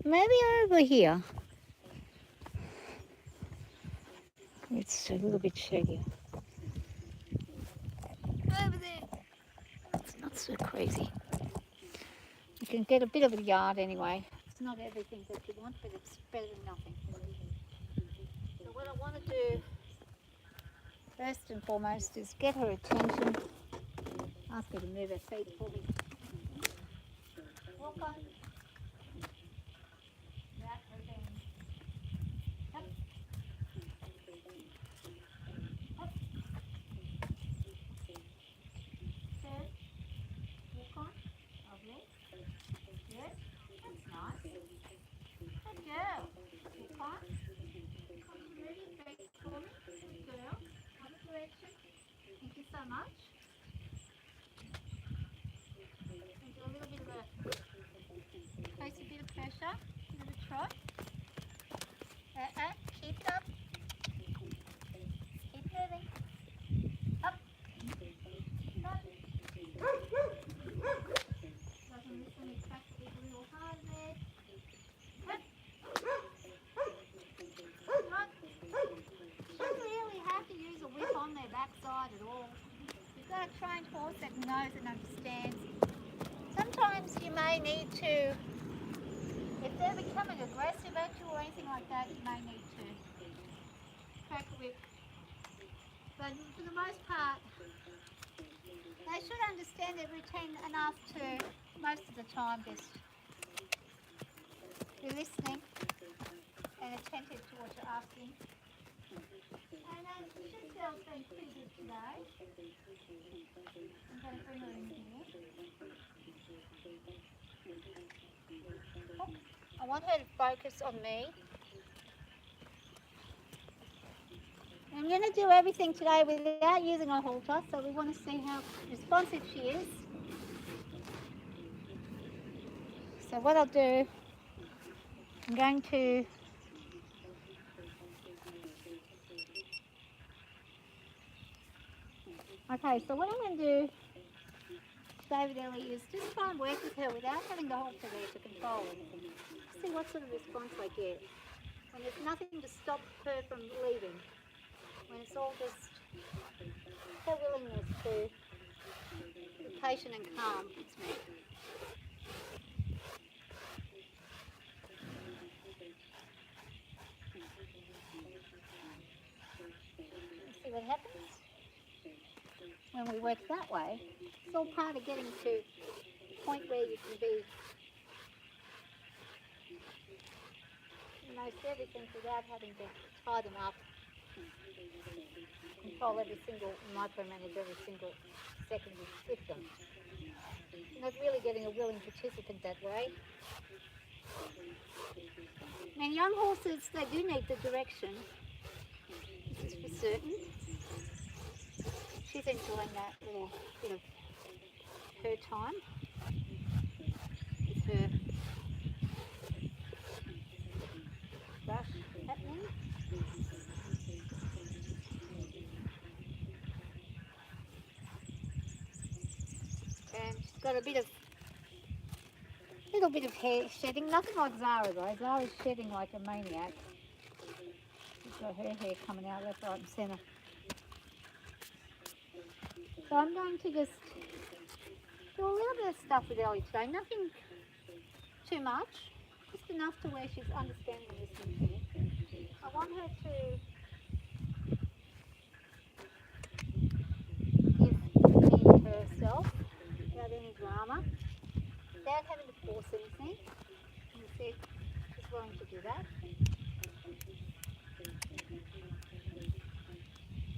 maybe over here. It's a little bit shadier. Over there. It's not so crazy. You can get a bit of a yard anyway. It's not everything that you want, but it's better than nothing. So what I want to do first and foremost is get her attention. Ask her to move her feet for me. Walk on. That again. Up. Up. Turn. Walk on. Lovely. Good. That's nice. Good girl. Walk on. Come and move your feet for me. Good girl. Other direction. Thank you so much. And do a little bit of a place a bit of pressure, a bit of a trot. Keep it up. Keep moving. Up. Up. Doesn't listen, you crack it a little hard there. Up. Right. Shouldn't really have to use a whip on their backside at all. You've got a trained horse that knows and understands. Sometimes you may need to, if they're becoming aggressive at you or anything like that, you may need to crack a whip. But for the most part, they should understand their routine enough to, most of the time, just be listening and attentive to what you're asking. And Chantel's been pretty good today. I'm going to bring her in here. Look, I want her to focus on me. I'm going to do everything today without using a halter, so we want to see how responsive she is. So what I'll do, I'm going to okay, so what I'm going to do today with Ellie is just try and work with her without having the halter there to control anything. See what sort of response I get. When there's nothing to stop her from leaving. When it's all just her willingness to be patient and calm with me. See what happens when we work that way. It's all part of getting to the point where you can be most everything without having to tie them up, control every single, micromanage every single second with them. You're not really getting a willing participant that way. And young horses, they do need the direction. This is for certain. She's enjoying that little bit of her time with her brush happening. And she's got a little bit of hair shedding, nothing like Zara though. Zara's shedding like a maniac. She's got her hair coming out left, right and centre. So I'm going to just do a little bit of stuff with Ellie today, nothing too much, just enough to where she's understanding and listening to me. I want her to give me herself without any drama, without having to force anything. You see, she's willing to do that.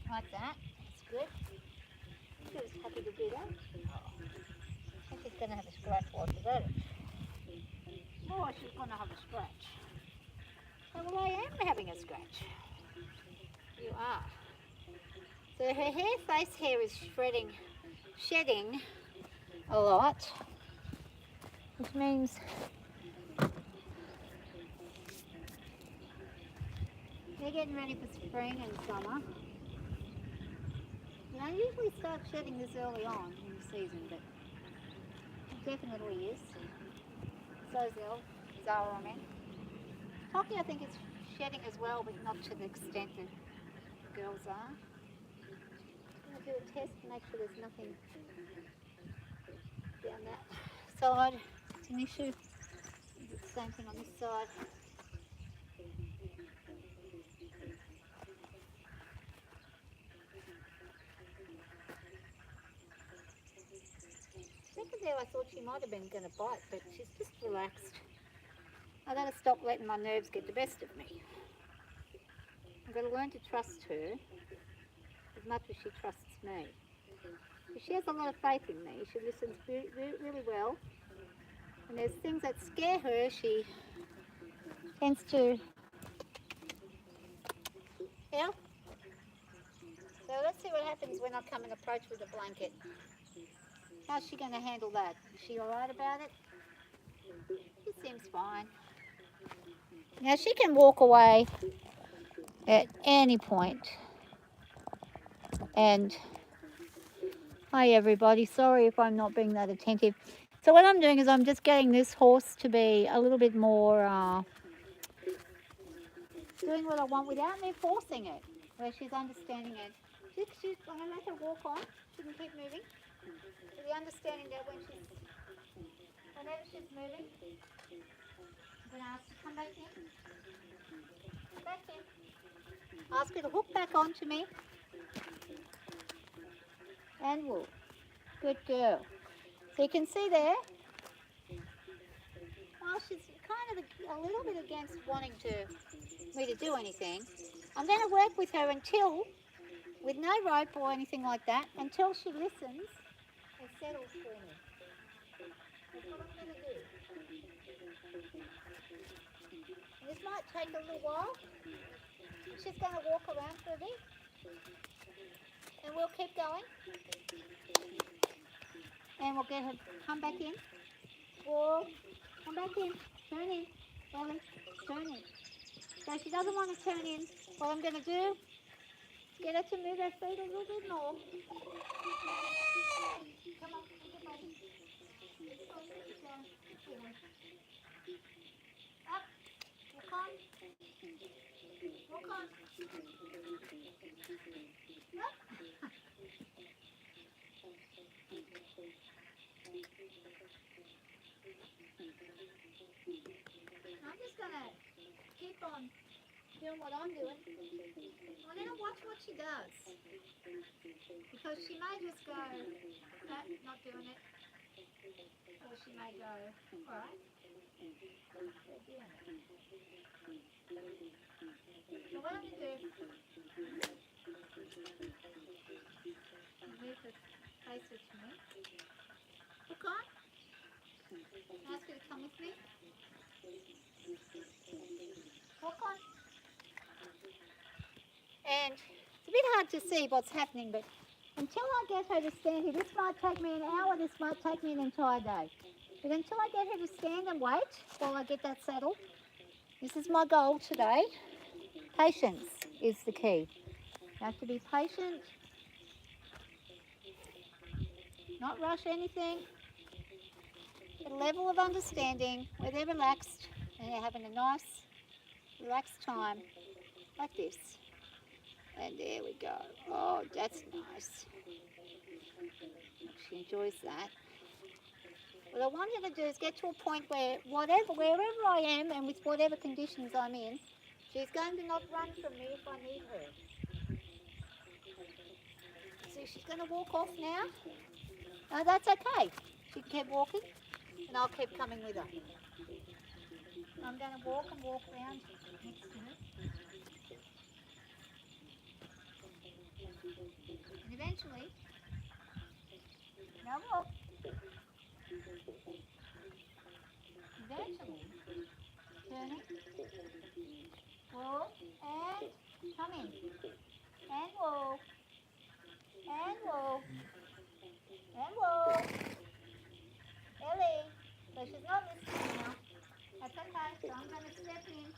Like that, that's good. She was happy to do that. I think she's going to have a scratch while she's at it. Oh, she's going to have a scratch. Oh, well, I am having a scratch. You are. So her face hair is shedding a lot, which means they're getting ready for spring and summer. You don't usually start shedding this early on in the season, but it definitely is. So is Zara, I mean. Toki, I think, is shedding as well, but not to the extent that girls are. I'm going to do a test to make sure there's nothing down that side. It's an issue. Do the same thing on this side. Second there, I thought she might have been going to bite, but she's just relaxed. I've got to stop letting my nerves get the best of me. I've got to learn to trust her as much as she trusts me. She has a lot of faith in me. She listens really well. And there's things that scare her, she tends to... Yeah? So let's see what happens when I come and approach with a blanket. How's she going to handle that? Is she alright about it? She seems fine. Now she can walk away at any point. And hi everybody, sorry if I'm not being that attentive. So what I'm doing is I'm just getting this horse to be a little bit more doing what I want without me forcing it, where she's understanding it. I'm going to let her walk on. She can keep moving. So the understanding that whenever she's moving, I'm going to ask her to come back in. Come back in. Ask her to hook back onto me. And walk. Good girl. So you can see there, while she's kind of a little bit against wanting me to do anything, I'm going to work with her until, with no rope or anything like that, until she listens and settles for me. That's what I'm going to do. And this might take a little while. She's going to walk around for a bit. And we'll keep going. And we'll get her, come back in. Walk, come back in, turn in. Ellie, turn in. So she doesn't want to turn in. What I'm going to do is get her to move her feet a little bit more. Come on, get your body. Up, walk on. Walk on. Up. I'm just going to keep on doing what I'm doing. I'm going to watch what she does. Because she may just go, no, not doing it. Or she may go, alright, they're doing it. So what I'm going to do, move her closer to me. Hook on. Ask her to come with me. Hook on. And it's a bit hard to see what's happening, but until I get her to stand here, this might take me an hour, this might take me an entire day. But until I get her to stand and wait while I get that saddle, this is my goal today. Patience is the key. You have to be patient, not rush anything. At a level of understanding where they're relaxed and they're having a nice, relaxed time like this. And there we go. Oh, that's nice. She enjoys that. What I want her to do is get to a point where wherever I am and with whatever conditions I'm in, she's going to not run from me if I need her. So she's going to walk off now. No, that's okay. She can keep walking and I'll keep coming with her. I'm going to walk and walk around next to her. And eventually, now walk. Eventually, turning, walk, and come in. And walk. And walk. And walk. Ellie. So she's not listening now. That's okay. So I'm going to step in. I'm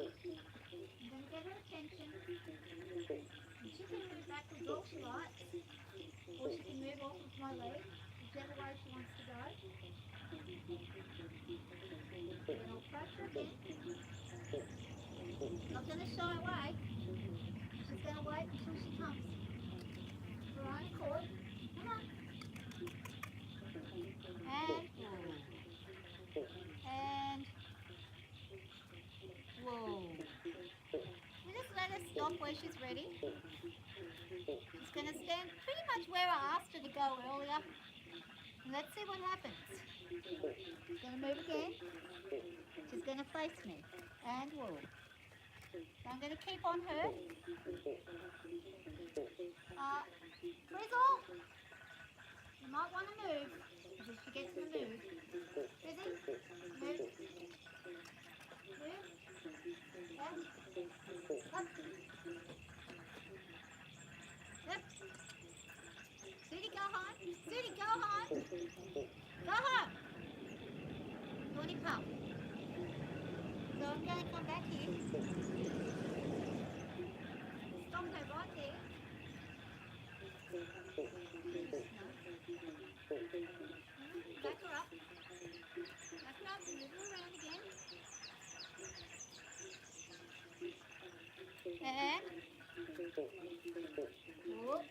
going to get her attention. And she can move backwards all she likes. Or she can move off of my leg. Whichever way she wants to go. Then I'll approach her again. shy away. She's going to wait until she comes. Her own accord. Come on. And whoa. And whoa. We just let her stop where she's ready. She's going to stand pretty much where I asked her to go earlier. And let's see what happens. She's going to move again. She's going to face me. And whoa. So I'm going to keep on her. Frizzle, you might want to move. Because if she gets in the mood. Frizzy, move. Move. Up. Up. Yep. Sudie, go home. Sudie, go home. Go home. Naughty pup. So I'm going to come back here. Stop her right there. Back her up. Back her up and move her around again. And whoop.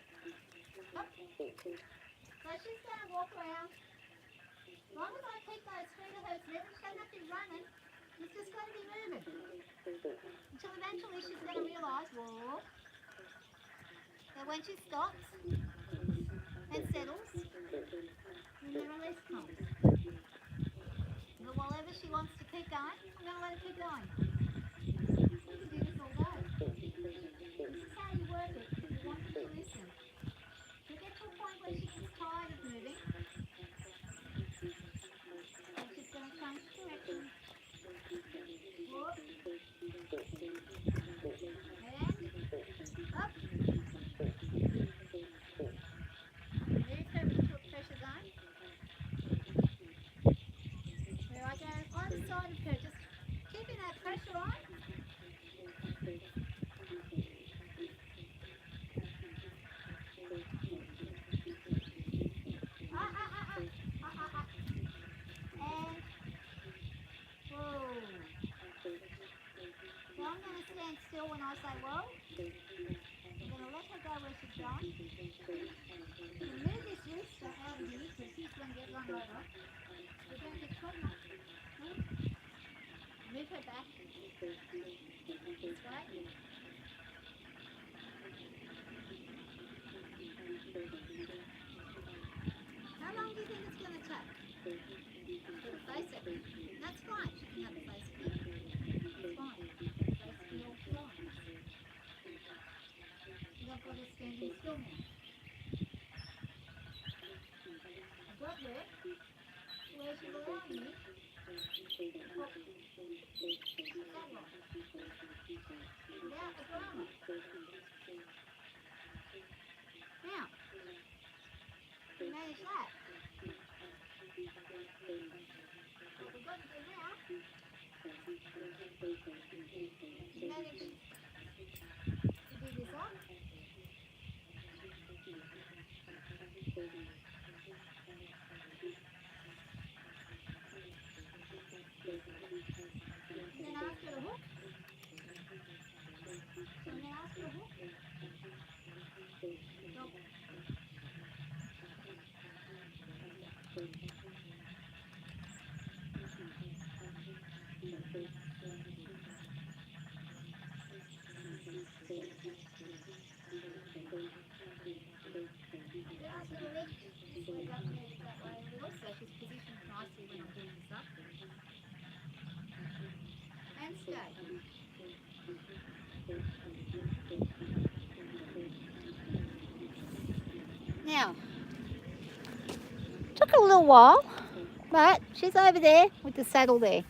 Up. So she's going to walk around. As long as I keep those feet of hers moving, she doesn't have to be running. She's just going to be moving. Until eventually she's going to realise, whoa, that when she stops and settles, then the release comes. But whenever she wants to keep going, I'm going to let her keep going. We can do this all day. This is how you work it if you want her to listen. She'll get to a point where she gets tired of moving. And she's going to change direction. Whoop. And up. Move her into a pressure zone. Where I go either side of her, just keeping that pressure on. And whoa. So I'm going to stand still when I say whoa. I'm going to let her go where she's going. And move this rooster out of here because she's going to get run over. We're going to get caught up. Move her back this way. How long do you think it's going to take? To face it. That's fine. She can have a face it. That's fine. Face it all fine. You've got her standing still now. I've got her. Where she's allowed me. Without the drama. Now, you manage that. What we've got to do now, you manage to do this up. And then after the hook. And then after the hook. Drop. After the leg, this leg up, move it that way a little, so she's positioned nicely when I'm doing this up. And stay. Now, took a little while, but she's over there with the saddle there,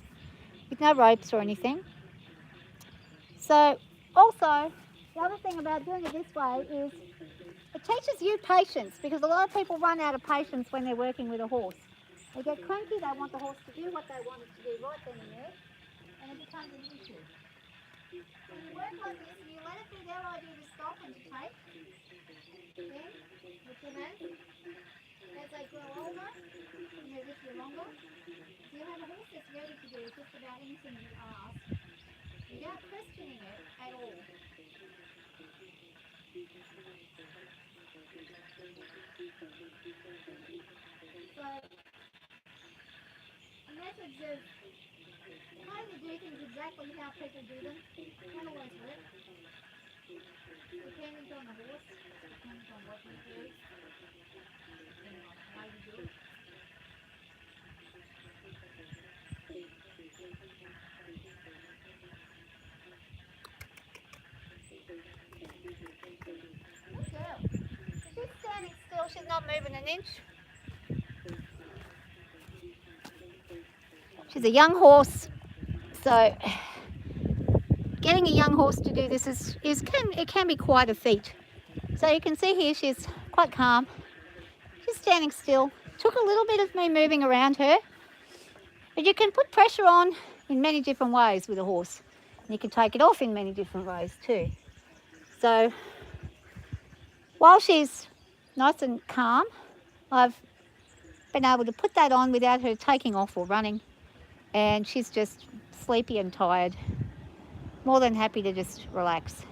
with no ropes or anything. So, also, the other thing about doing it this way is it teaches you patience, because a lot of people run out of patience when they're working with a horse. They get cranky, they want the horse to do what they want it to do right then and there, and it becomes an issue. When you work like this and you let it be their idea to stop and to take, then with your hands, as they grow older, and they're with you longer, you have a horse that's ready to do just about anything you ask without questioning it at all. methods of trying to do things exactly how people do them don't always work. Depending on the horse, depends on what you do, depending on how you do it. Good girl. She's standing still, she's not moving an inch. She's a young horse, so getting a young horse to do this can be quite a feat. So you can see here she's quite calm. She's standing still. Took a little bit of me moving around her, but you can put pressure on in many different ways with a horse. You can take it off in many different ways too. So while she's nice and calm, I've been able to put that on without her taking off or running, and she's just sleepy and tired. More than happy to just relax.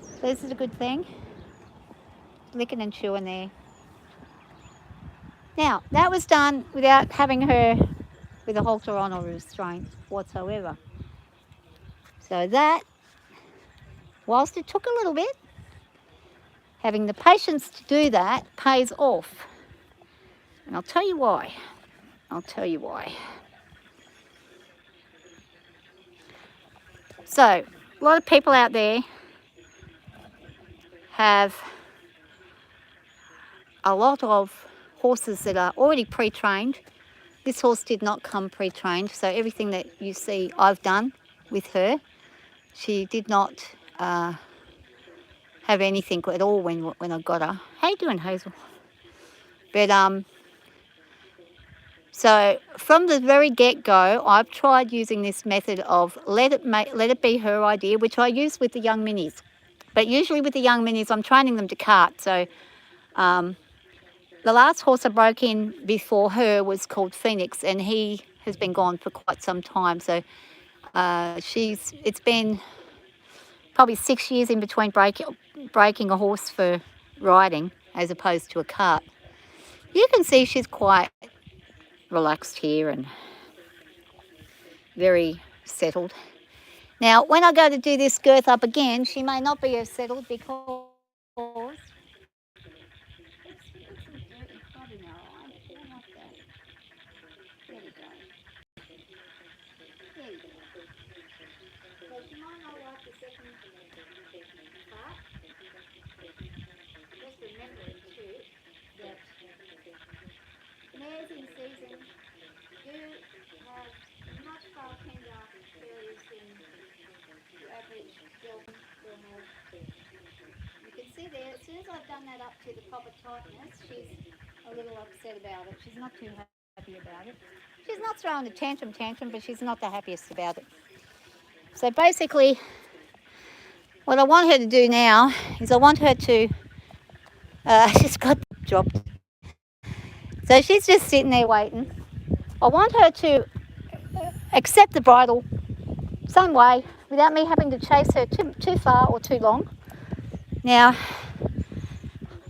So this is a good thing. Licking and chewing there. Now, that was done without having her with a halter on or restraint whatsoever. So that, whilst it took a little bit, having the patience to do that pays off. And I'll tell you why. So, a lot of people out there have a lot of horses that are already pre-trained. This horse did not come pre-trained, so everything that you see I've done with her, she did not have anything at all when I got her. How you doing, Hazel? But so from the very get-go, I've tried using this method of let it be her idea, which I use with the young minis. But usually with the young minis, I'm training them to cart. So the last horse I broke in before her was called Phoenix, and he has been gone for quite some time. So it's been probably 6 years in between breaking a horse for riding as opposed to a cart. You can see she's quite relaxed here and very settled. Now, when I go to do this girth up again, she may not be as settled because mares in season do have much far tender areas than your average gelding will have. You can see there, as soon as I've done that up to the proper tightness, she's a little upset about it. She's not too happy about it. She's not throwing a tantrum, but she's not the happiest about it. So basically, what I want her to do now is I want her to, she's got dropped. So she's just sitting there waiting. I want her to accept the bridle same way without me having to chase her too far or too long. Now,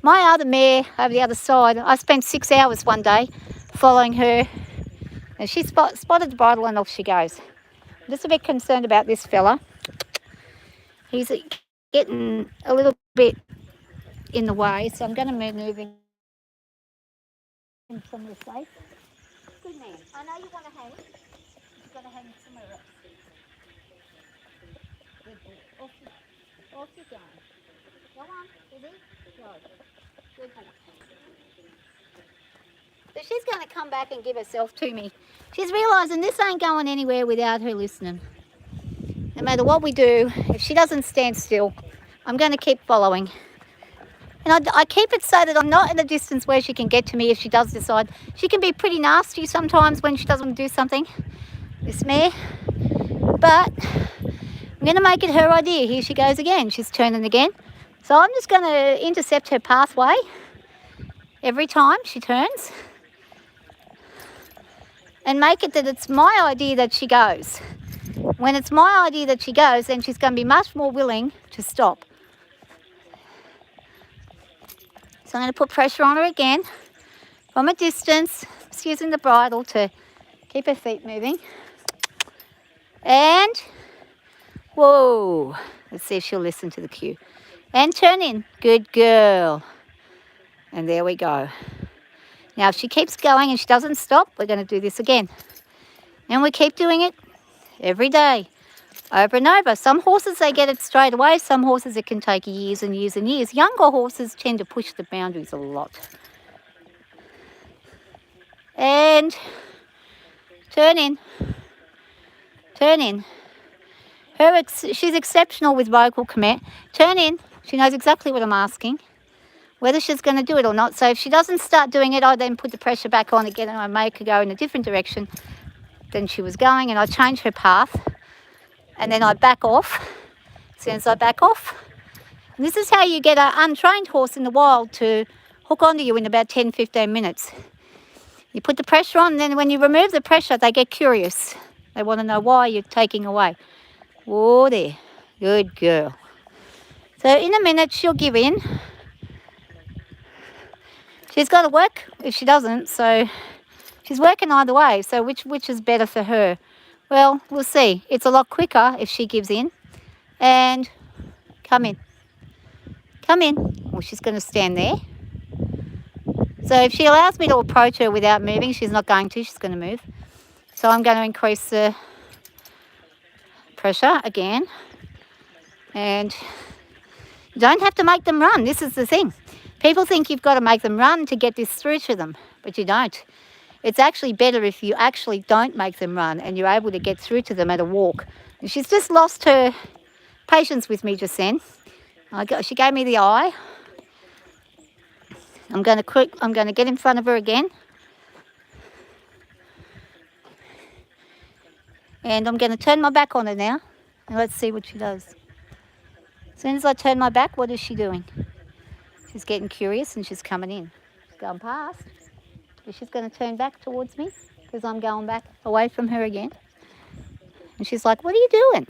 my other mare over the other side, I spent 6 hours one day following her, and she spotted the bridle and off she goes. I'm just a bit concerned about this fella. He's getting a little bit in the way, so I'm going to move him somewhere safe. Good man. I know you want to hang. You've got to hang somewhere else. Good boy. Off you go. Go on, Izzy. Go. Good boy. So she's going to come back and give herself to me. She's realising this ain't going anywhere without her listening. No matter what we do, if she doesn't stand still, I'm going to keep following. And I keep it so that I'm not at a distance where she can get to me if she does decide. She can be pretty nasty sometimes when she doesn't do something, this mare. But I'm going to make it her idea. Here she goes again. She's turning again. So I'm just going to intercept her pathway every time she turns and make it that it's my idea that she goes. When it's my idea that she goes, then she's going to be much more willing to stop. I'm going to put pressure on her again from a distance, just using the bridle to Keep her feet moving. And, whoa. Let's see if she'll listen to the cue. And turn in. Good girl. And there we go. Now, if she keeps going and she doesn't stop, we're going to do this again. And we keep doing it every day, over and over. Some horses, they get it straight away. Some horses, it can take years and years and years. Younger horses tend to push the boundaries a lot. And turn in. Turn in. She's exceptional with vocal command. Turn in. She knows exactly what I'm asking, whether she's going to do it or not. So if she doesn't start doing it, I then put the pressure back on again and I make her go in a different direction than she was going, and I change her path, and then I back off. As soon as I back off, and this is how you get an untrained horse in the wild to hook onto you in about 10-15 minutes. You put the pressure on, and then when you remove the pressure, they get curious. They want to know why you're taking away. Whoa there. Good girl. So in a minute, she'll give in. She's got to work if she doesn't, so she's working either way. So which is better for her? Well, we'll see. It's a lot quicker if she gives in. And come in. Come in. Well, she's going to stand there. So if she allows me to approach her without moving, she's not going to. She's going to move. So I'm going to increase the pressure again. And you don't have to make them run. This is the thing. People think you've got to make them run to get this through to them, but you don't. It's actually better if you actually don't make them run and you're able to get through to them at a walk. And she's just lost her patience with me just then. She gave me the eye. I'm going to get in front of her again. And I'm going to turn my back on her now. And let's see what she does. As soon as I turn my back, what is she doing? She's getting curious and she's coming in. She's going past. She's going to turn back towards me because I'm going back away from her again. And she's like, what are you doing?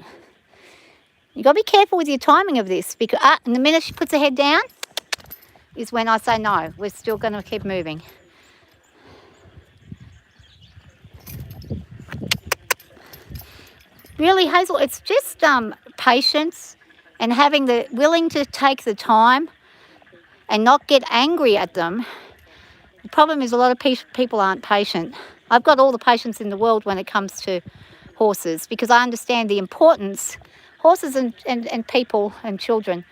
You've got to be careful with your timing of this, because and the minute she puts her head down is when I say no, we're still going to keep moving. Really, Hazel, it's just patience and willing to take the time and not get angry at them. The problem is a lot of people aren't patient. I've got all the patience in the world when it comes to horses because I understand the importance, horses and people and children.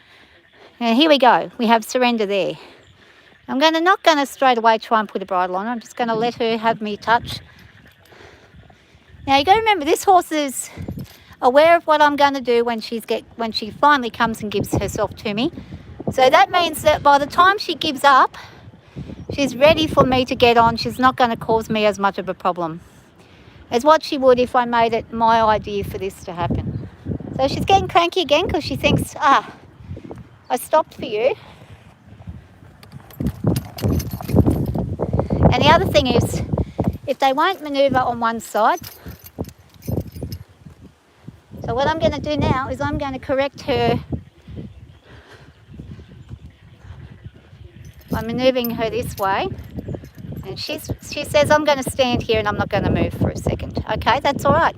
And here we go. We have surrender there. I'm not going to straight away try and put a bridle on her. I'm just going to let her have me touch. Now you got to remember, this horse is aware of what I'm going to do when she finally comes and gives herself to me. So that means that by the time she gives up, she's ready for me to get on. She's not going to cause me as much of a problem as what she would if I made it my idea for this to happen. So she's getting cranky again because she thinks, I stopped for you. And the other thing is, if they won't manoeuvre on one side, so what I'm going to do now is I'm going to correct her. I'm manoeuvring her this way, and she says, I'm going to stand here and I'm not going to move for a second. Okay, that's all right.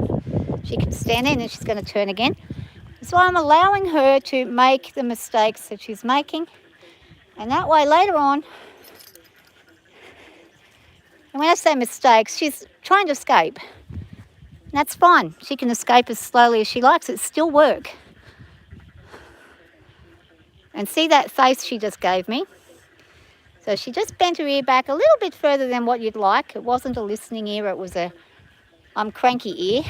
She can stand in and she's going to turn again. So I'm allowing her to make the mistakes that she's making, and that way later on, and when I say mistakes, she's trying to escape. That's fine. She can escape as slowly as she likes. It's still work. And see that face she just gave me? So she just bent her ear back a little bit further than what you'd like. It wasn't a listening ear, it was a I'm cranky ear.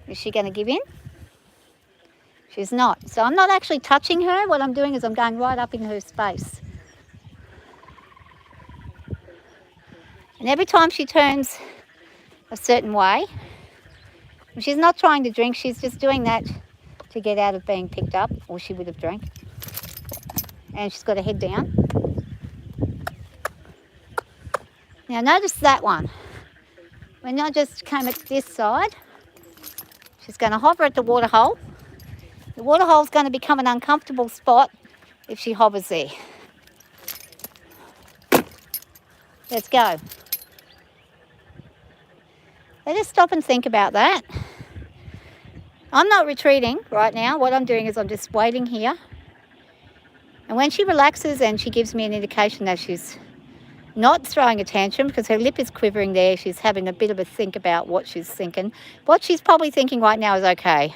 Is she going to give in? She's not. So I'm not actually touching her. What I'm doing is I'm going right up in her space. And every time she turns a certain way, she's not trying to drink, she's just doing that to get out of being picked up, or she would have drank. And she's got her head down. Now notice that one. When I just came at this side, she's going to hover at the water hole. The water hole is going to become an uncomfortable spot if she hovers there. Let's go. Let us stop and think about that. I'm not retreating right now. What I'm doing is I'm just waiting here. And when she relaxes and she gives me an indication that she's not throwing a tantrum, because her lip is quivering there, she's having a bit of a think about what she's thinking. What she's probably thinking right now is, okay,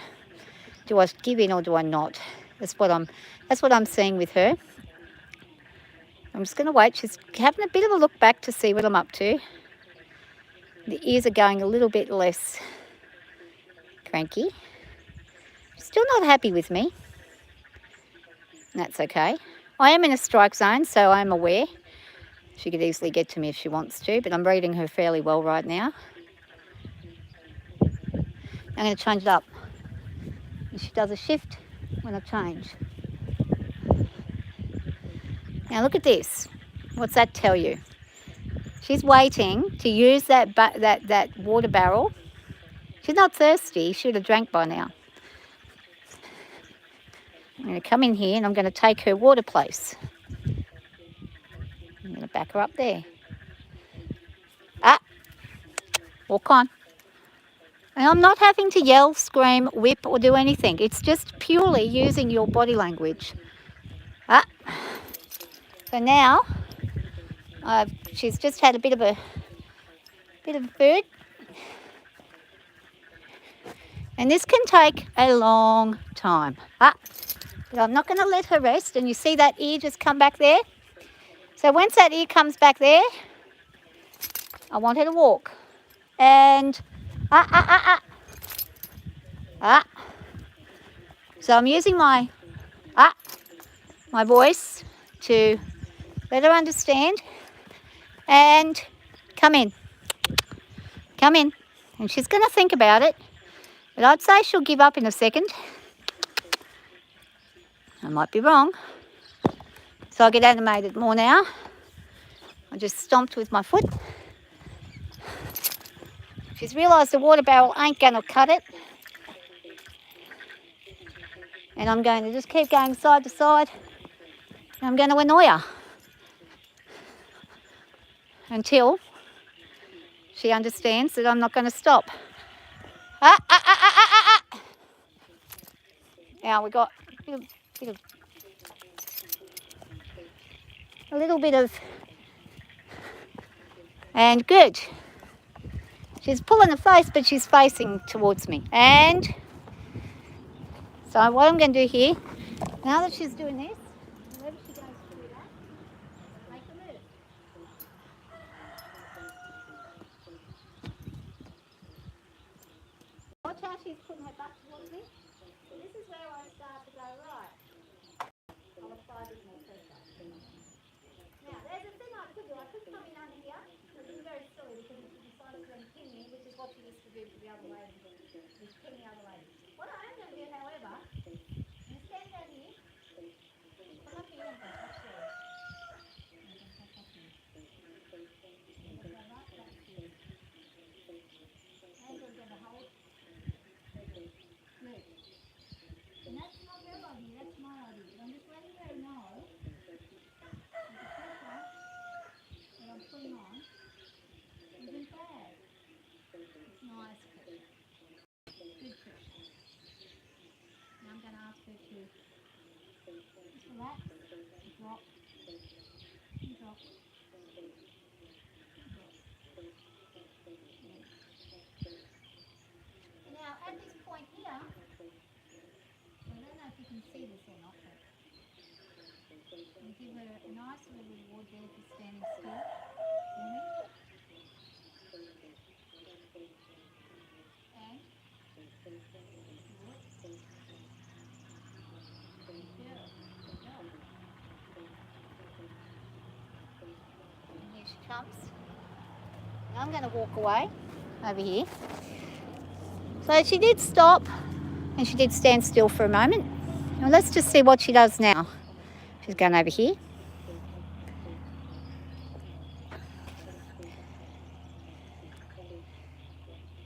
do I give in or do I not? That's what I'm seeing with her. I'm just going to wait. She's having a bit of a look back to see what I'm up to. The ears are going a little bit less cranky. Still not happy with me. That's okay. I am in a strike zone, so I'm aware. She could easily get to me if she wants to, but I'm reading her fairly well right now. I'm going to change it up. And she does a shift when I change. Now look at this. What's that tell you? She's waiting to use that water barrel. She's not thirsty. She should have drank by now. I'm going to come in here and I'm going to take her water place. I'm going to back her up there. Walk on. And I'm not having to yell, scream, whip or do anything. It's just purely using your body language. So now she's just had a bit of a food. And this can take a long time. But I'm not going to let her rest. And you see that ear just come back there? So once that ear comes back there, I want her to walk. And So I'm using my voice to let her understand. And come in. Come in. And she's going to think about it. But I'd say she'll give up in a second. I might be wrong. So I'll get animated more now. I just stomped with my foot. She's realised the water barrel ain't going to cut it. And I'm going to just keep going side to side. And I'm going to annoy her. Until she understands that I'm not going to stop. Now we've got a little bit of, and good. She's pulling her face, but she's facing towards me. And so what I'm going to do here, now that she's doing this, whenever she goes through that, make a move. Watch how she's putting her butt towards me. This is where I start to go, right. I'll apply a bit more pressure. Now, there's a thing I could do. I could come in under here. It would be very silly because she decided to pin me, which is what she used to do to the other lady. Just pin the other lady. What I am going to do, however, is stand down here. Come up here and go. Watch there. And we're going to hold. Good. And that's not her idea, that's my idea. I'm just letting her know that the pressure that I'm putting on isn't bad. It's nice pressure. Good pressure. Now I'm going to ask her to relax, drop, and drop. Now at this point here, I don't know if you can see this or not, but I'll give her a nice little reward there for standing still for me. And and here she comes. Now I'm going to walk away over here. So she did stop and she did stand still for a moment. Now let's just see what she does now. She's going over here.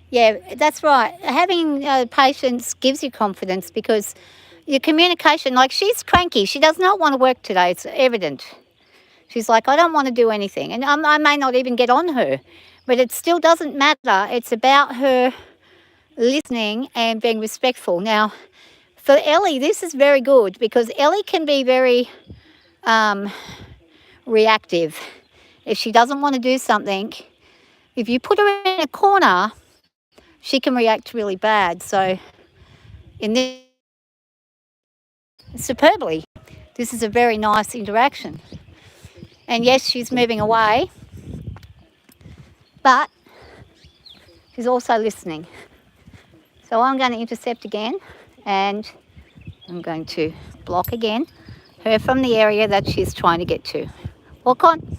Yeah, that's right. Having patience gives you confidence because your communication, like she's cranky. She does not want to work today. It's evident. She's like, I don't want to do anything. And I may not even get on her, but it still doesn't matter. It's about her listening and being respectful. Now, for Ellie, this is very good because Ellie can be very reactive. If she doesn't want to do something, if you put her in a corner, she can react really bad. So in this, superbly, this is a very nice interaction. And yes, she's moving away, but she's also listening. So I'm going to intercept again, and I'm going to block again her from the area that she's trying to get to. Walk on.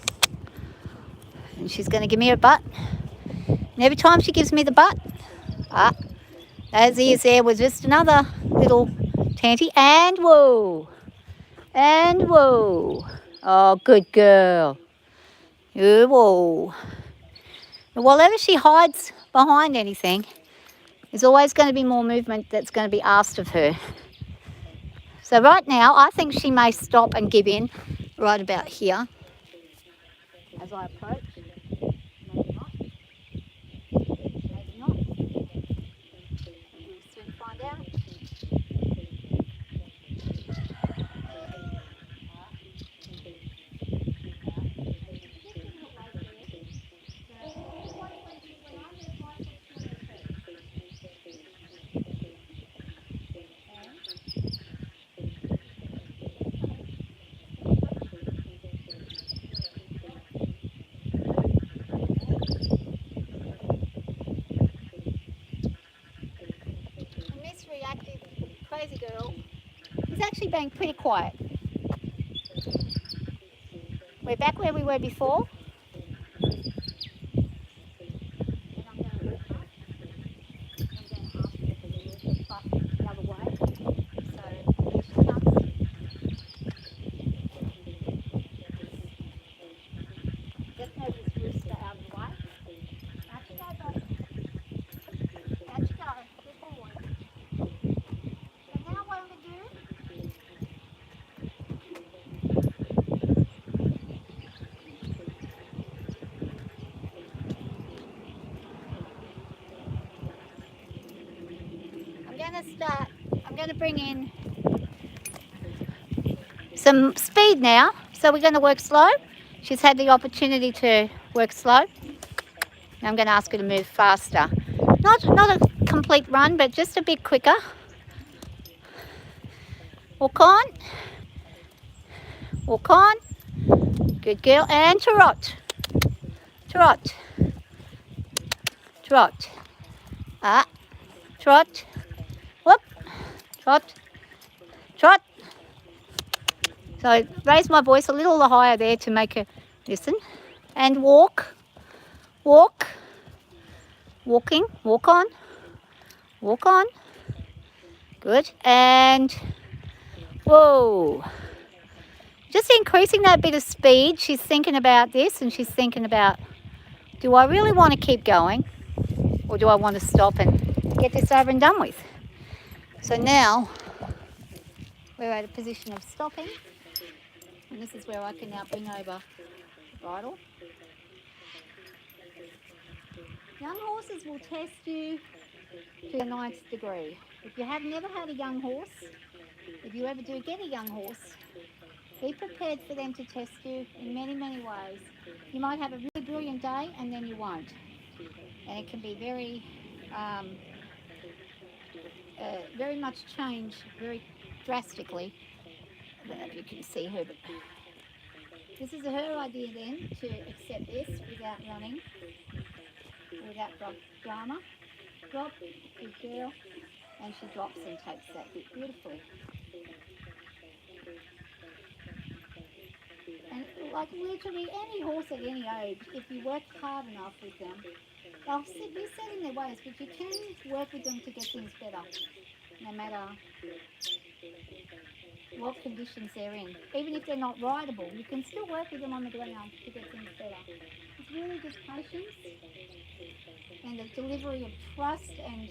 And she's going to give me her butt. And every time she gives me the butt, those ears there was just another little tanty. And whoa. And whoa. Oh, good girl. Whoa. Whatever she hides behind anything, there's always going to be more movement that's going to be asked of her. So right now, I think she may stop and give in right about here as I approach. Maybe not. Maybe not. We'll soon find out. Miss Reactive Crazy Girl is actually being pretty quiet. We're back where we were before. And I'm going to walk up. I'm going to ask her to move the butt the other way. So here she comes. Just move this rooster out of the way. Out you go, Bob. Out you go. Good boy. So now what I'm going to do, I'm going to bring in some speed now. So we're going to work slow. She's had the opportunity to work slow. I'm going to ask her to move faster. Not a complete run, but just a bit quicker. Walk on. Walk on. Good girl. And trot. Trot. Trot. Trot. Whoop. Trot. Trot. So I raise my voice a little higher there to make her listen. And walk. Walk. Walking. Walk on. Walk on. Good. And whoa. Just increasing that bit of speed. She's thinking about this and she's thinking about, do I really want to keep going? Or do I want to stop and get this over and done with? So now we're at a position of stopping. And this is where I can now bring over the bridle. Young horses will test you to the 9th degree. If you have never had a young horse, if you ever do get a young horse, be prepared for them to test you in many, many ways. You might have a really brilliant day and then you won't. And it can be very much change very drastically. I don't know if you can see her, but this is her idea then to accept this without running, without drama. Drop, good girl, and she drops and takes that bit beautifully. And like literally any horse at any age, if you work hard enough with them, they'll be set in their ways, but you can work with them to get things better, no matter what conditions they're in. Even if they're not rideable, you can still work with them on the ground to get things better. It's really just patience and the delivery of trust and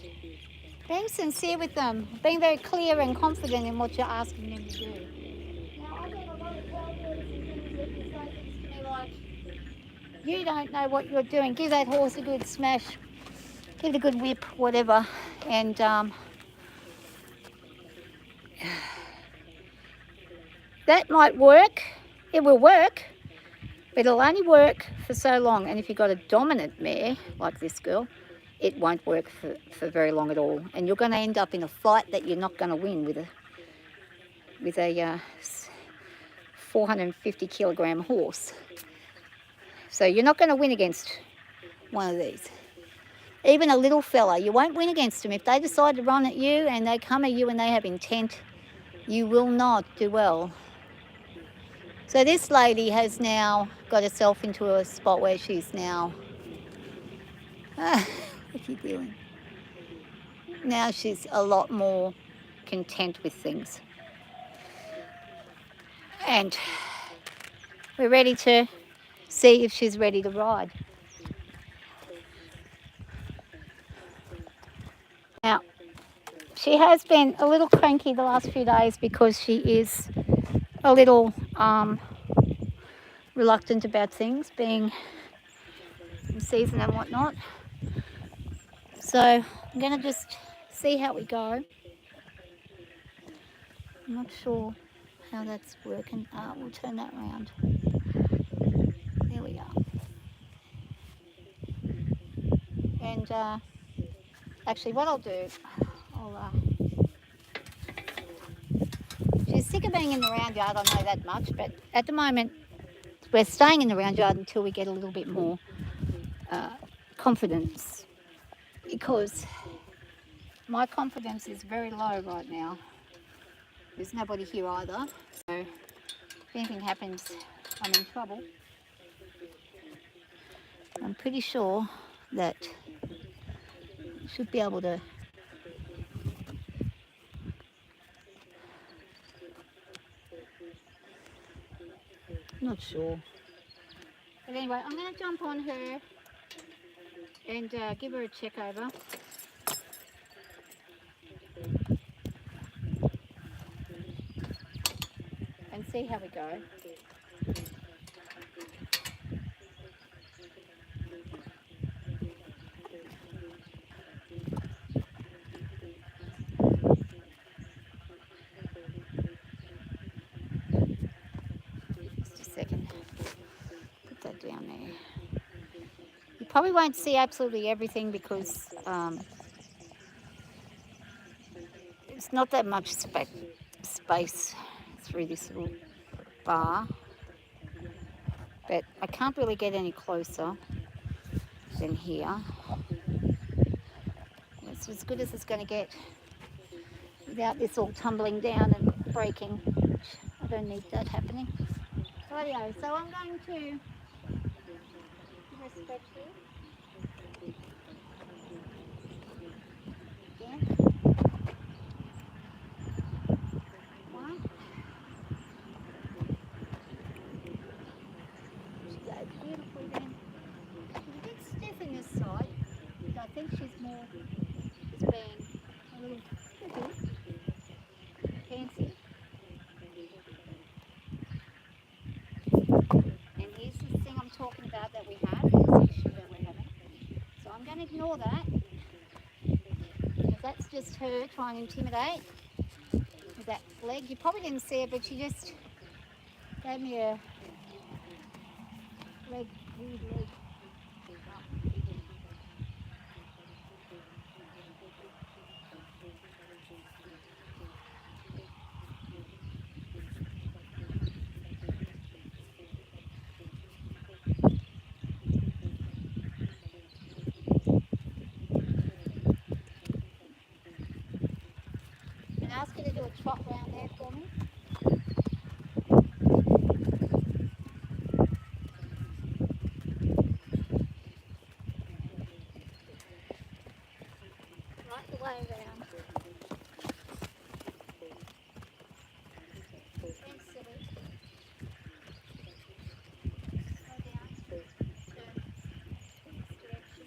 being sincere with them, being very clear and confident in what you're asking them to do. Now, I get a lot of well-words and things that you say You don't know what you're doing. Give that horse a good smash. Give it a good whip, whatever. And that might work. It will work, but it'll only work for so long. And if you've got a dominant mare, like this girl, it won't work for very long at all. And you're going to end up in a fight that you're not going to win with a 450 kilogram horse. So you're not going to win against one of these. Even a little fella, you won't win against them. If they decide to run at you and they come at you and they have intent, you will not do well. So this lady has now got herself into a spot where she's now, what are you doing? Now she's a lot more content with things. And we're ready to see if she's ready to ride. Now, she has been a little cranky the last few days because she is a little reluctant about things, being in season and whatnot. So I'm going to just see how we go. I'm not sure how that's working. We'll turn that around. There we are. And actually what I'll do, she's sick of being in the round yard, I know that much, but at the moment we're staying in the round yard until we get a little bit more confidence, because my confidence is very low right now. There's nobody here either, so if anything happens, I'm in trouble. I'm pretty sure that I should be able to not sure. But anyway, I'm going to jump on her and give her a check over. And see how we go. Just a second. Put that down there. You probably won't see absolutely everything because there's not that much space through this little bar. But I can't really get any closer than here. It's as good as it's going to get without this all tumbling down and breaking. I don't need that happening. Rightio, so I'm going to give her a stretch here. Again. One. She goes beautifully then. She's a bit stiff in this side, but I think she's being a little fancy. And here's the thing I'm talking about that we have, this issue that we're having. So I'm going to ignore that, because that's just her trying to intimidate with that leg. You probably didn't see it, but she just gave me a weird leg. And ask her to do a trot round there for me. Right the way around. Thanks, silly. Slow down. Turn. This direction.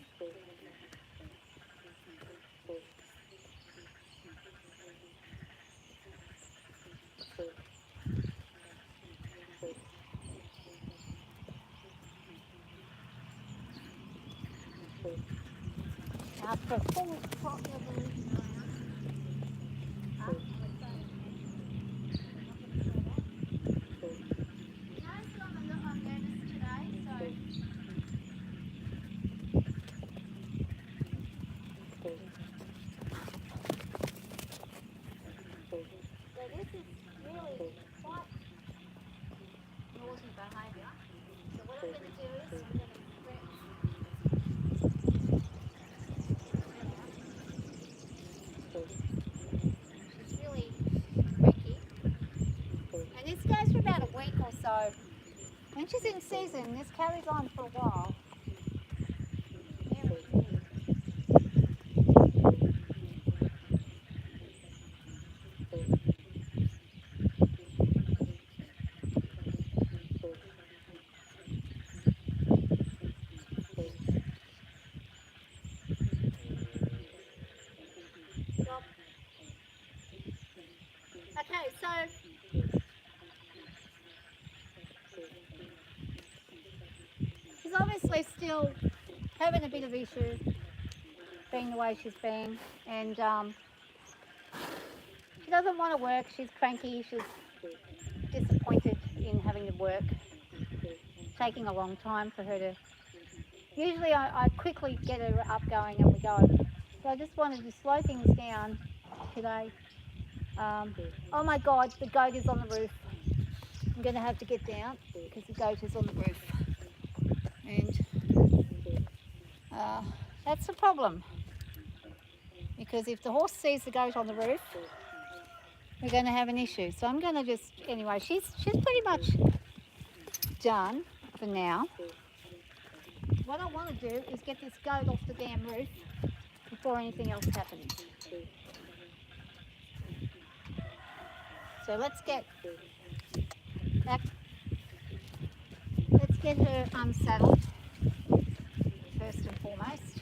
After a full crop level. Behaviour. So what I'm going to do is I'm going to stretch. She's really cranky. And this goes for about a week or so. When she's in season, this carries on for a while. Okay, so she's obviously still having a bit of issue being the way she's been, and she doesn't want to work. She's cranky. She's disappointed in having to work. It's taking a long time for her to. Usually I quickly get her up going and we go. So I just wanted to slow things down today. Oh my God, the goat is on the roof. I'm going to have to get down because the goat is on the roof. And that's the problem. Because if the horse sees the goat on the roof, we're going to have an issue. So I'm going to just, anyway, she's pretty much done for now. What I want to do is get this goat off the damn roof before anything else happens. So let's get back. Let's get her unsaddled first and foremost.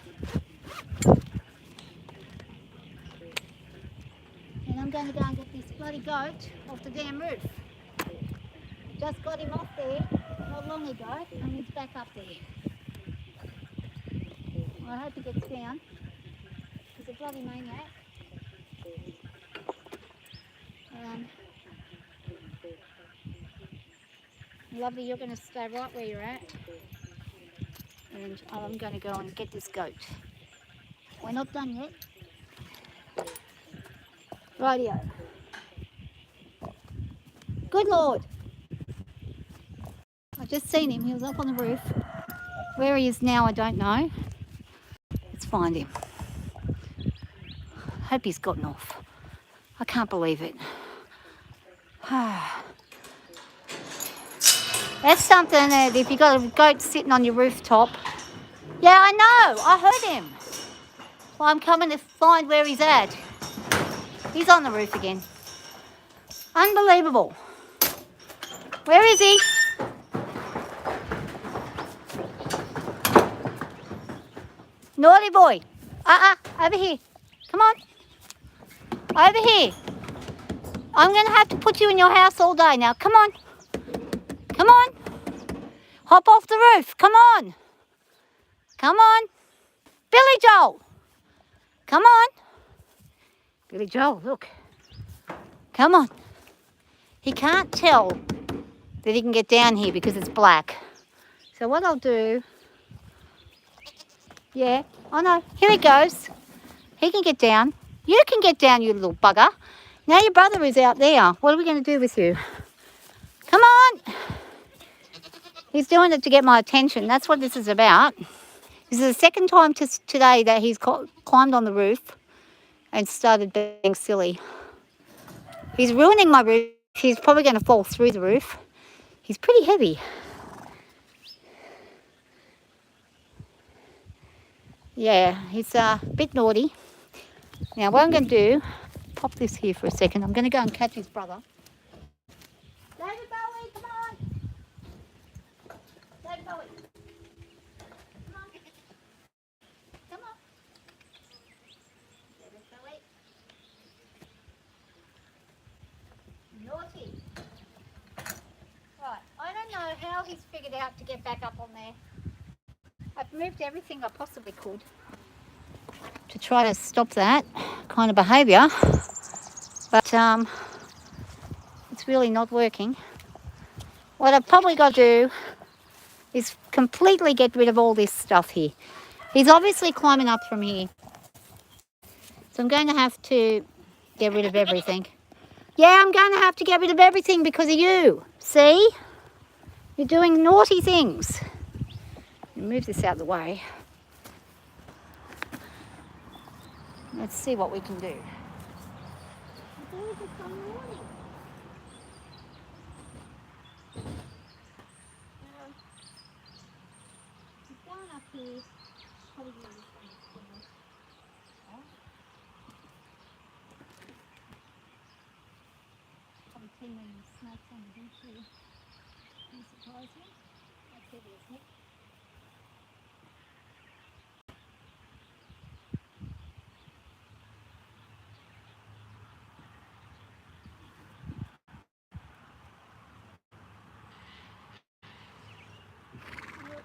And I'm going to go and get this bloody goat off the damn roof. Just got him off there not long ago and he's back up there. I hope he gets down. He's a bloody maniac. Lovely, you're going to stay right where you're at. And I'm going to go and get this goat. We're not done yet. Rightio. Good Lord. I've just seen him. He was up on the roof. Where he is now, I don't know. Let's find him. Hope he's gotten off. I can't believe it. That's something that if you got a goat sitting on your rooftop. Yeah, I know. I heard him. Well, I'm coming to find where he's at. He's on the roof again. Unbelievable. Where is he? Naughty boy. Over here. Come on. Over here. I'm going to have to put you in your house all day now. Come on. Come on. Hop off the roof. Come on. Come on. Billy Joel. Come on. Billy Joel, look. Come on. He can't tell that he can get down here because it's black. So what I'll do... Yeah, I know. Here he goes. He can get down. You can get down, you little bugger. Now your brother is out there. What are we going to do with you? Come on. He's doing it to get my attention. That's what this is about. This is the second time today that he's climbed on the roof and started being silly. He's ruining my roof. He's probably going to fall through the roof. He's pretty heavy. Yeah, he's a bit naughty. Now what I'm going to do, pop this here for a second. I'm going to go and catch his brother. David Bowie, come on. David Bowie. Come on. Come on. David Bowie. Naughty. Right, I don't know how he's figured out to get back up on there. I've moved everything I possibly could to try to stop that kind of behaviour, but it's really not working. What I've probably got to do is completely get rid of all this stuff here. He's obviously climbing up from here, so I'm going to have to get rid of everything. Yeah, I'm going to have to get rid of everything because of you. See? You're doing naughty things. Move this out of the way. Let's see what we can do.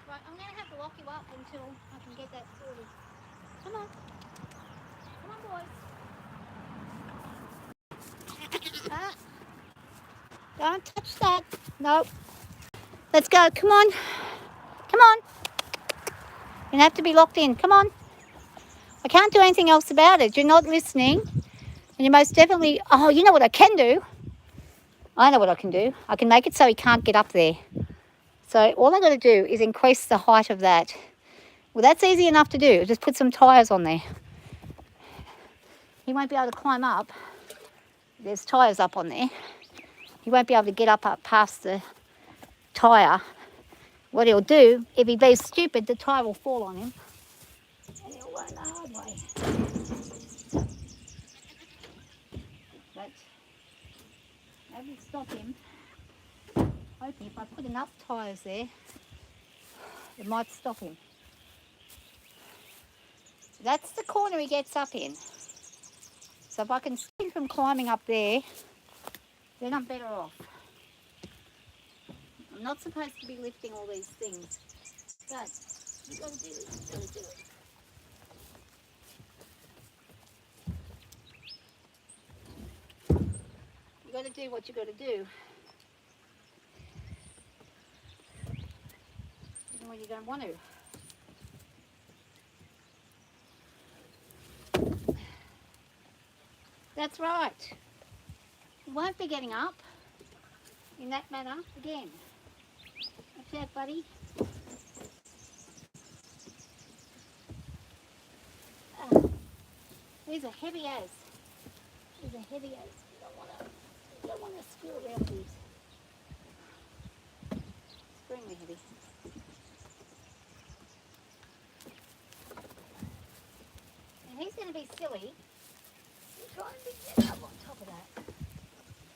Right, I'm going to have to lock you up until I can get that sorted. Come on. Come on, boys. Don't touch that. Nope. Let's go. Come on. Come on. You're going to have to be locked in. Come on. I can't do anything else about it. You're not listening. And you're most definitely... Oh, you know what I can do? I know what I can do. I can make it so he can't get up there. So all I've got to do is increase the height of that. Well, that's easy enough to do. Just put some tyres on there. He won't be able to climb up. There's tyres up on there. He won't be able to get up past the tyre. What he'll do, if he be stupid, the tyre will fall on him. And he'll learn the hard way. But that will stop him. Hoping if I put enough tyres there, it might stop him. That's the corner he gets up in. So if I can stop him from climbing up there, then I'm better off. I'm not supposed to be lifting all these things, but you've got to do it, you've got to do it. You've got to do what you've got to do. Even when you don't want to. That's right. You won't be getting up in that manner again. Watch out, buddy. These are heavy as. These are heavy as. You don't want to screw around these. Extremely heavy. And he's going to be silly. Try and be getting up on top of that.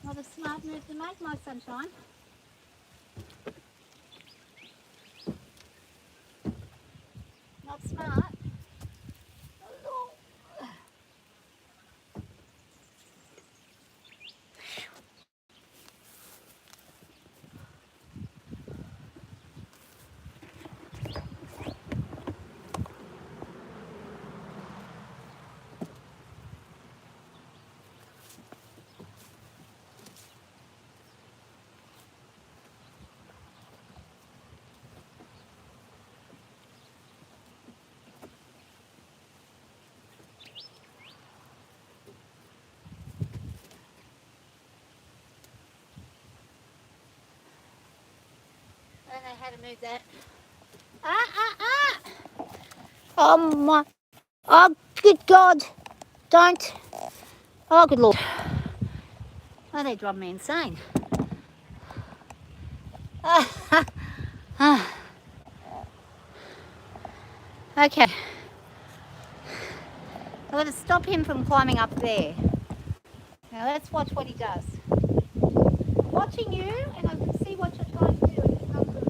Not a smart move to make, my sunshine. Not smart. Not at all. I don't know how to move that. Oh my. Oh, good God. Don't. Oh, good Lord. Oh, they drive me insane. Okay. I'm going to stop him from climbing up there. Now let's watch what he does. I'm watching you and I can see what you're trying to do and it's not good.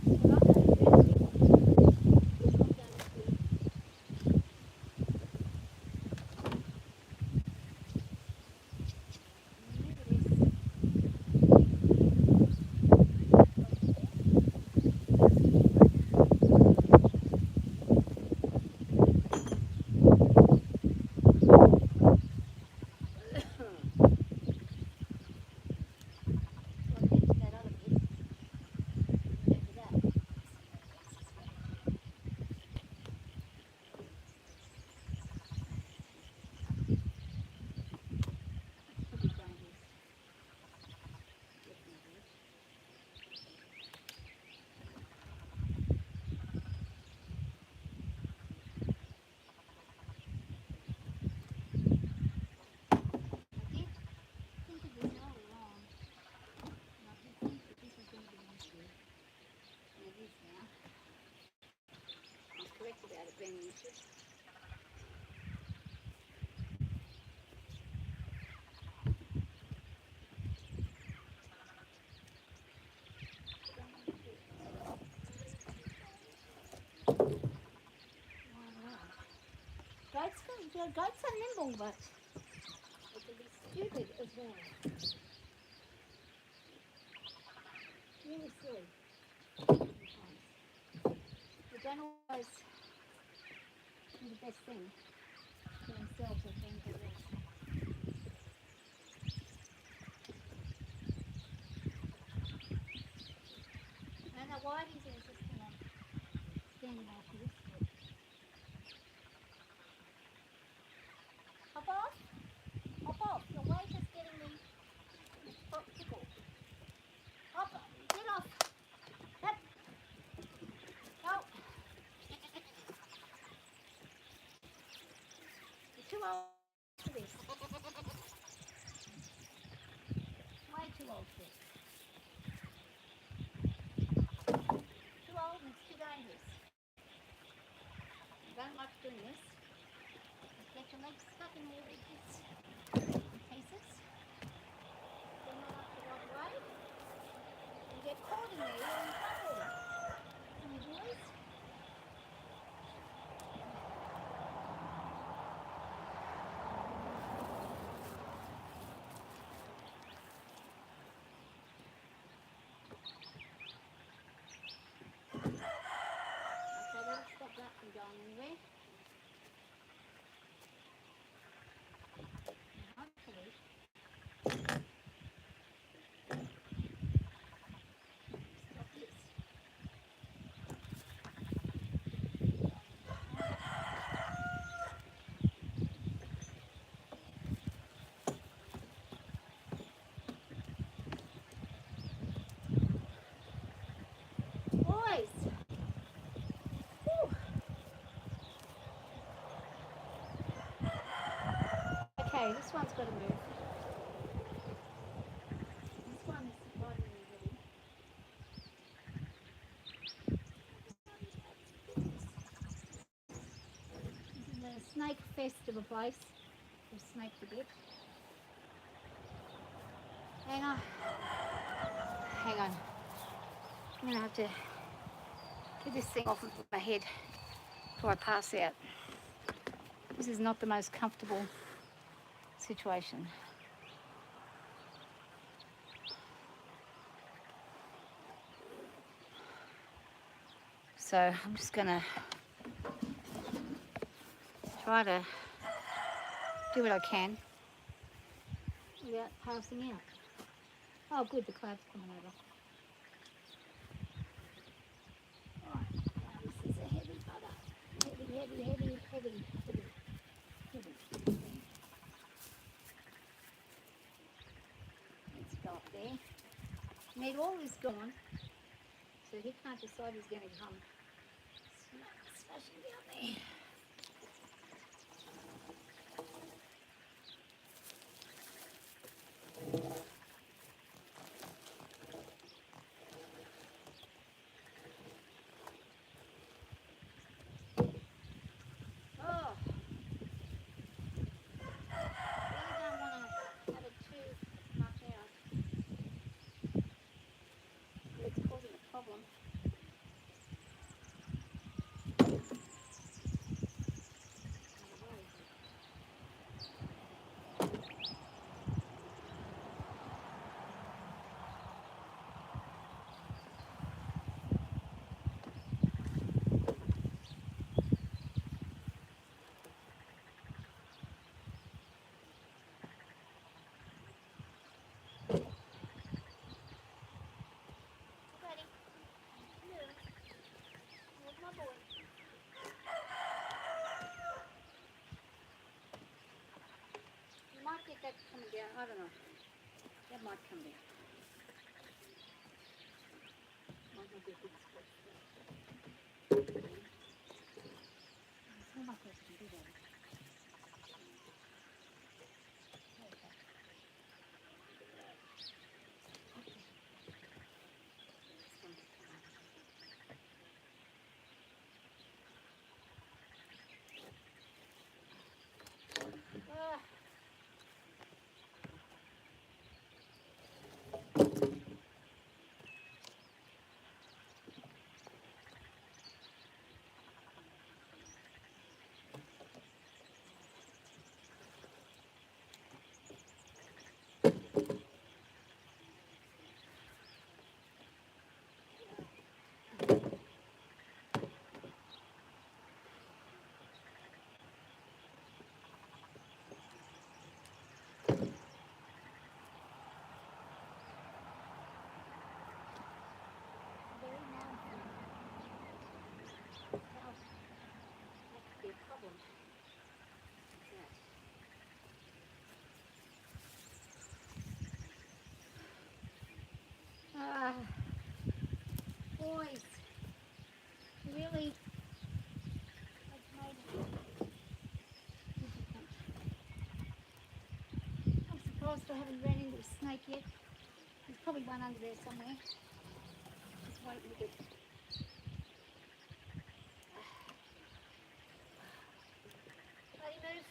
What I'm going to do, been inches. Goats are nimble, but it can be stupid as well. Really silly sometimes. They don't always do the best thing for themselves or for anybody else. And the whitey's is just kind of standing after this foot. Hop off! Hop off! Your weight is getting me tickled. Hop off! Get off! Yep. No! You're too old for this. Way too old for this. Too old and it's too dangerous. I don't like doing this. You get your legs stuck in all these pieces. They're not up the right way. You get caught in there, you're in trouble. Come here, boys. Okay, that'll stop that from going anywhere. Hopefully. Stop this. Boys! Whew. Okay, this one's got to move. This one is surprisingly heavy. This is a snake fest of a place. There's snakes a bit. And hang on. I'm going to have to get this thing off of my head before I pass out. This is not the most comfortable situation. So I'm just going to try to do what I can without passing out. Oh good, the cloud's coming over. Alright, this is a heavy butter. Heavy. Let's go up there. Need all this gone, so he can't decide he's going to come smashing down there. Oh, really don't want to have it too much out. It's causing a problem. Buddy, here. Here's my boy. You might get that coming down. I don't know. That might come down. Might not be a big spot. There's not much else to do there. surprised I haven't ran into a snake yet. There's probably one under there somewhere. Just wait a bit. Bloody move.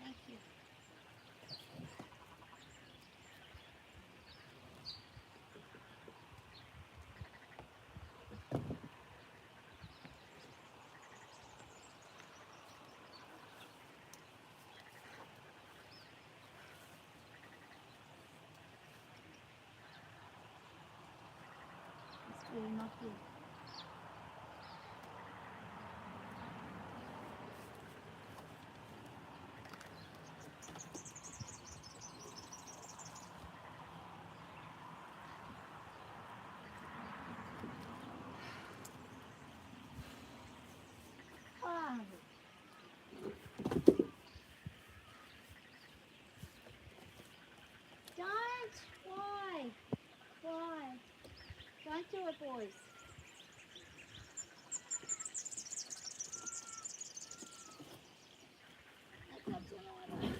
Thank you. It's really not good. Oh. Don't! Why? Why? Don't do it, boys. That's not doing either.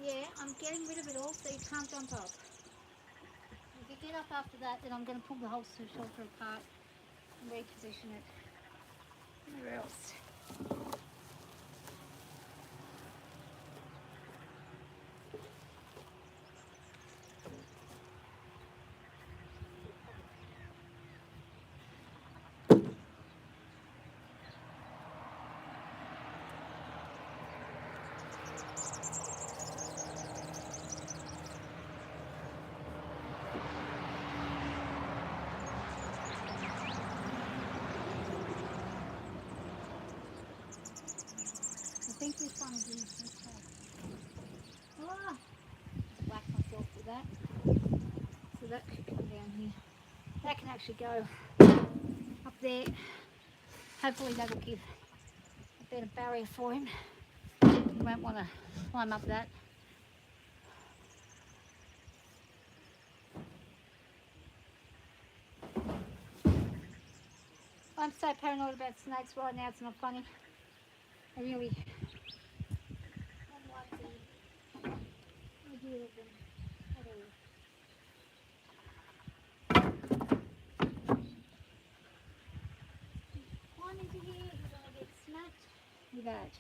Yeah, I'm getting rid of it all so you can't jump up. If you get up after that, then I'm going to pull the whole shelter apart and reposition it. Where else? I think this one is ah, just whack myself with that. So that could come down here. That can actually go up there. Hopefully that will give a better barrier for him. You won't want to climb up that. I'm so paranoid about snakes right now, it's not funny. I really don't like the idea of them at all. Climb into here, you're going to get smacked with that.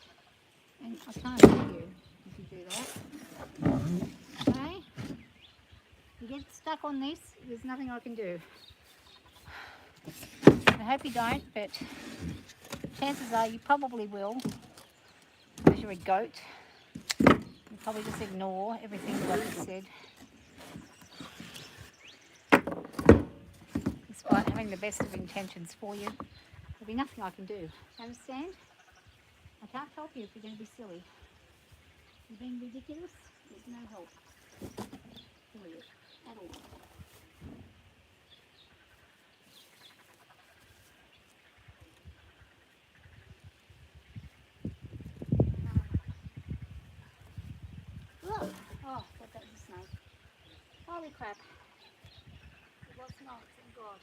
And I can't hurt you if you do that. Okay? You get stuck on this, there's nothing I can do. I hope you don't, but chances are you probably will, because you're a goat. You probably just ignore everything that I've said, despite having the best of intentions for you. There'll be nothing I can do. Understand? I can't help you if you're going to be silly. You're being ridiculous, there's no help for you at all. Oh, thought that was a snake. Holy crap. It was not, thank God.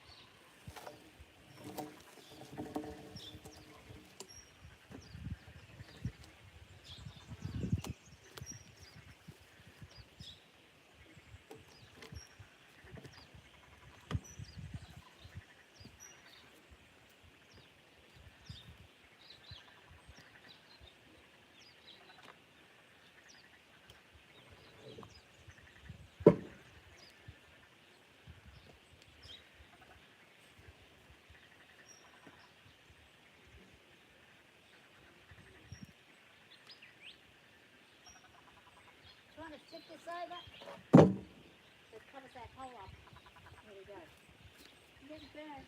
tip this over. It covers that hole up. There we go. Get it burnt.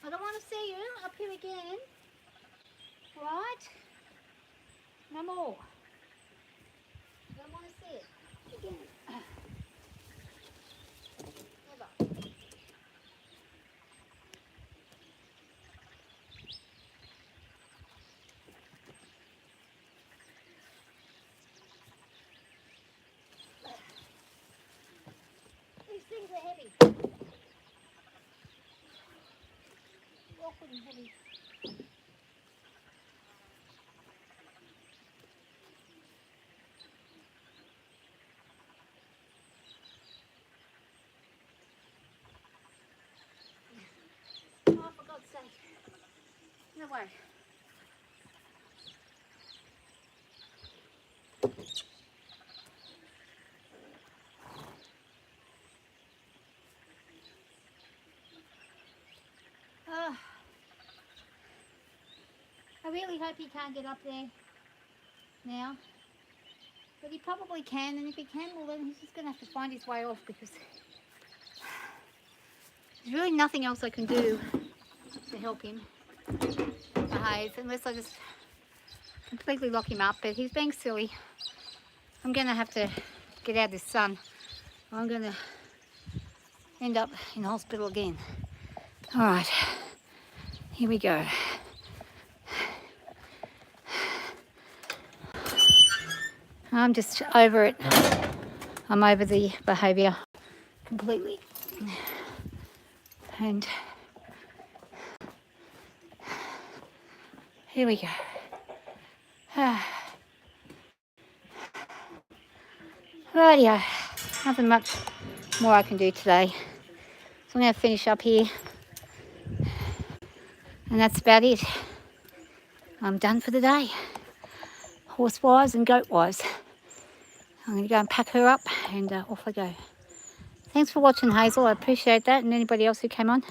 I don't want to see you up here again. Right? No more. I don't want to see it again. Never. These things are heavy. Awkward and heavy. Oh, for God's sake. No way. Oh, I really hope he can't get up there now. But he probably can, and if he can, well then he's just going to have to find his way off, because there's really nothing else I can do to help him behave, unless I just completely lock him up. But he's being silly. I'm going to have to get out of this sun. I'm going to end up in hospital again. Alright, here we go. I'm just over it. I'm over the behaviour completely. And here we go. Rightio, nothing much more I can do today. So I'm going to finish up here. And that's about it. I'm done for the day. Horse-wise and goat-wise. I'm going to go and pack her up and off I go. Thanks for watching, Hazel. I appreciate that, and anybody else who came on.